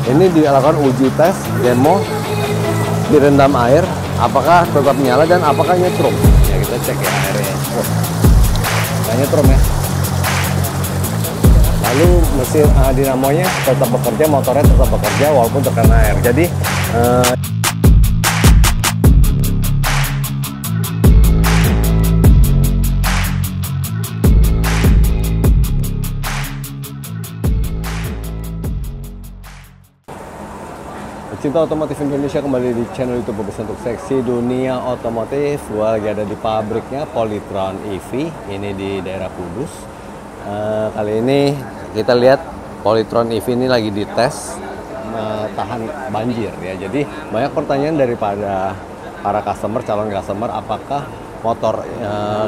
ini dilakukan uji tes demo direndam air, apakah tetap nyala dan apakah nyetrum. Ya kita cek ya airnya. Nggak nyetrum ya. Lalu mesin dinamonya tetap bekerja, motornya tetap bekerja walaupun terkena air. Jadi Cinta Otomotif Indonesia kembali di channel YouTube Bagus untuk Seksi Dunia Otomotif. Gua lagi ada di pabriknya Polytron EV, ini di daerah Kudus. Kali ini kita lihat Polytron EV ini lagi dites tahan banjir ya. Jadi banyak pertanyaan daripada para customer, calon customer, apakah motor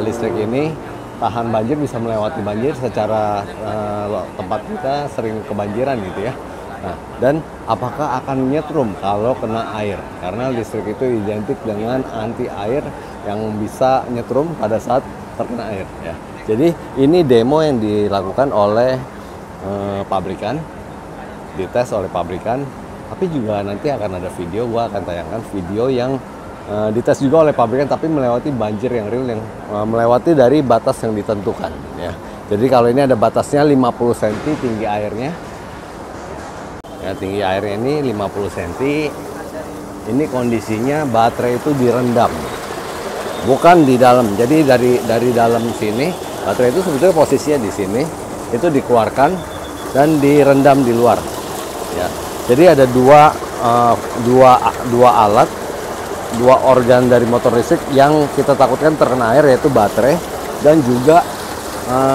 listrik ini tahan banjir, bisa melewati banjir secara tempat kita sering kebanjiran gitu ya. Nah, dan apakah akan nyetrum kalau kena air? Karena listrik itu identik dengan anti air yang bisa nyetrum pada saat terkena air ya. Jadi ini demo yang dilakukan oleh pabrikan, dites oleh pabrikan, tapi juga nanti akan ada video, gua akan tayangkan video yang dites juga oleh pabrikan tapi melewati banjir yang real, yang melewati dari batas yang ditentukan ya. Jadi kalau ini ada batasnya 50 cm tinggi airnya. Ya, tinggi airnya ini 50 cm. Ini kondisinya baterai itu direndam, bukan di dalam. Jadi dari dalam sini baterai itu sebetulnya posisinya di sini, itu dikeluarkan dan direndam di luar. Ya, jadi ada dua alat, dua organ dari motor listrik yang kita takutkan terkena air, yaitu baterai dan juga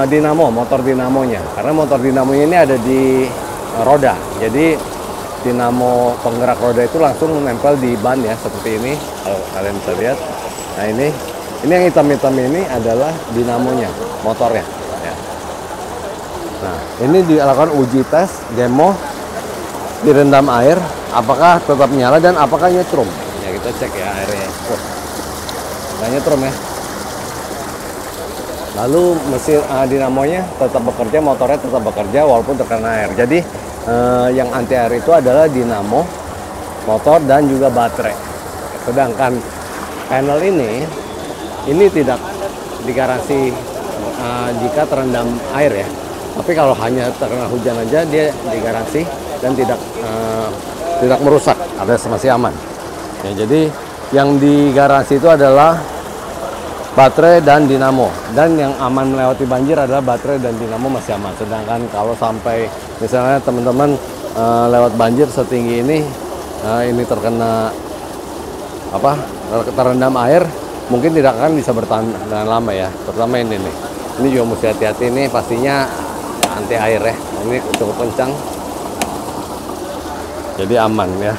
dinamo, motor dinamonya. Karena motor dinamonya ini ada di roda, jadi dinamo penggerak roda itu langsung menempel di ban ya, seperti ini kalau kalian bisa lihat. Nah ini yang hitam-hitam ini adalah dinamonya, motornya ya. Nah ini dilakukan uji tes demo direndam air, apakah tetap nyala dan apakah nyetrum. Ya kita cek ya airnya. Nggak nyetrum ya. Lalu mesin dinamonya tetap bekerja, motornya tetap bekerja walaupun terkena air. Jadi yang anti air itu adalah dinamo, motor dan juga baterai. Sedangkan panel ini tidak digaransi jika terendam air ya. Tapi kalau hanya terkena hujan aja dia digaransi dan tidak merusak, alias masih aman. Ya, jadi yang digaransi itu adalah baterai dan dinamo, dan yang aman melewati banjir adalah baterai dan dinamo masih aman. Sedangkan kalau sampai misalnya teman-teman lewat banjir setinggi ini terkena terendam air, mungkin tidak akan bisa bertahan dengan lama ya. Terutama ini nih, ini juga mesti hati-hati, ini pastinya anti air ya. Ini cukup kencang, jadi aman ya.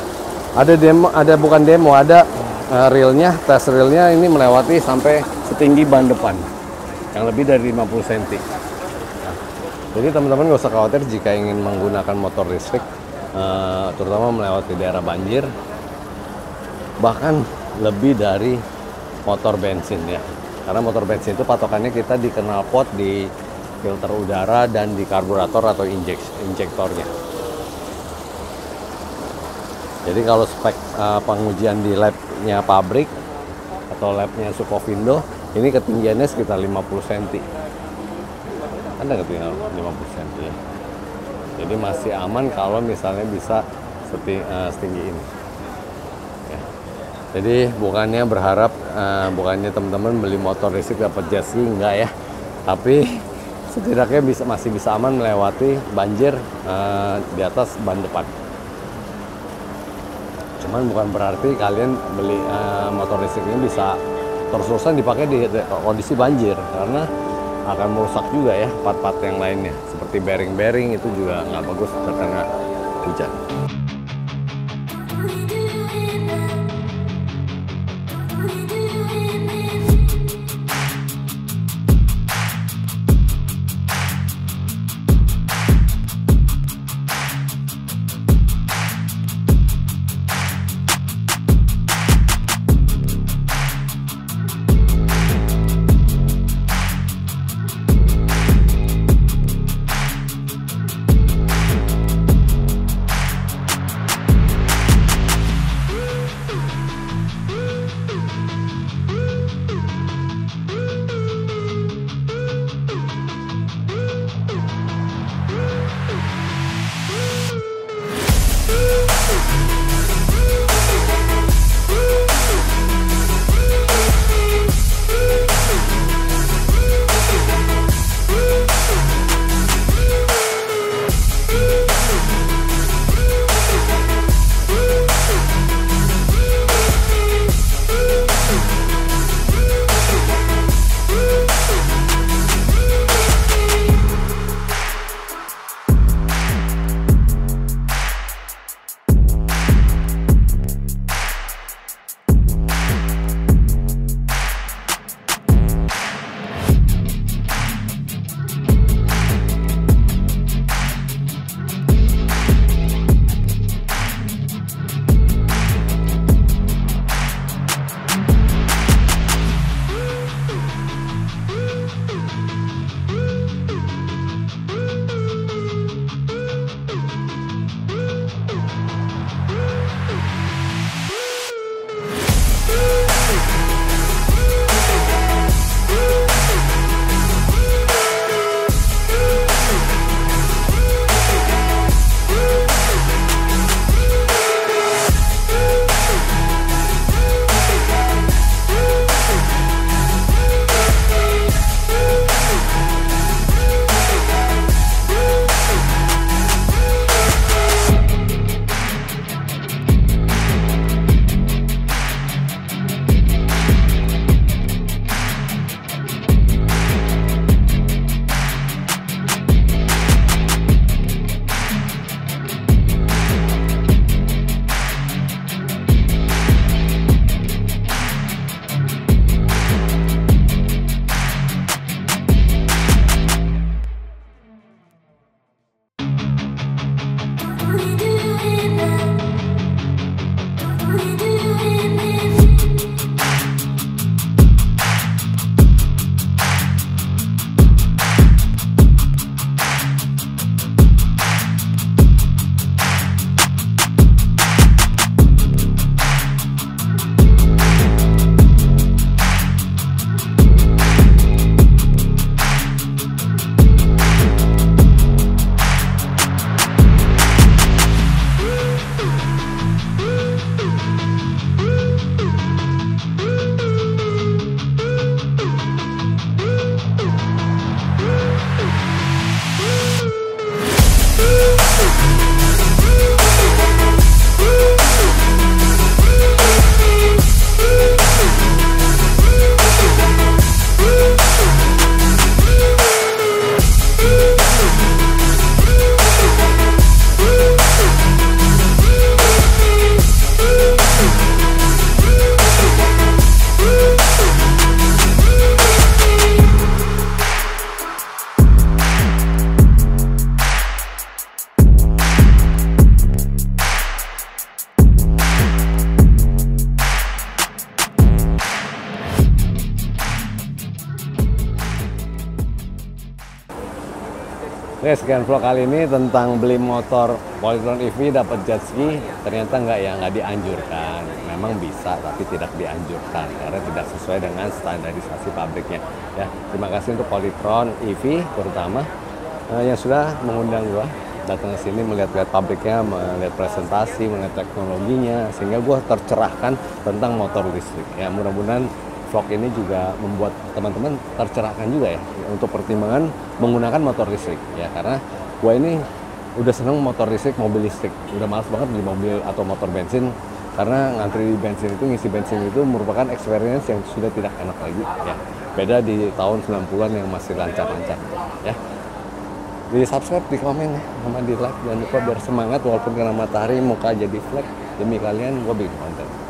Ada realnya, tes realnya ini melewati sampai setinggi ban depan yang lebih dari 50 cm. Nah, jadi teman-teman nggak usah khawatir jika ingin menggunakan motor listrik, terutama melewati daerah banjir, bahkan lebih dari motor bensin ya. Karena motor bensin itu patokannya kita di knalpot, di filter udara, dan di karburator atau injektornya. Jadi kalau spek pengujian di labnya pabrik atau labnya Sukovindo, ini ketinggiannya sekitar 50 cm. Ada ketinggian 50 cm ya. Jadi masih aman kalau misalnya bisa setinggi ini. Ya. Jadi bukannya berharap, bukannya teman-teman beli motor listrik dapat jasi, enggak ya. Tapi setidaknya masih bisa aman melewati banjir di atas ban depan. Cuman bukan berarti kalian beli motor listrik ini bisa terus-terusan dipakai di kondisi banjir, karena akan merusak juga ya part-part yang lainnya, seperti bearing-bearing itu juga nggak bagus terkena hujan. Oke, sekian vlog kali ini tentang beli motor Polytron EV dapat jet ski. Ternyata nggak dianjurkan. Memang bisa, tapi tidak dianjurkan karena tidak sesuai dengan standarisasi pabriknya. Ya, terima kasih untuk Polytron EV terutama yang sudah mengundang gua datang ke sini melihat-lihat pabriknya, melihat presentasi, melihat teknologinya, sehingga gua tercerahkan tentang motor listrik. Ya, mudah-mudahan vlog ini juga membuat teman-teman tercerahkan juga ya untuk pertimbangan menggunakan motor listrik ya, karena gua ini udah seneng motor listrik, mobil listrik, udah males banget beli mobil atau motor bensin karena ngantri di bensin itu, ngisi bensin itu merupakan experience yang sudah tidak enak lagi ya, beda di tahun 90-an yang masih lancar-lancar ya. Di subscribe, di komen ya, sama di like, jangan lupa biar semangat walaupun kena matahari muka jadi flag, demi kalian gua bikin konten.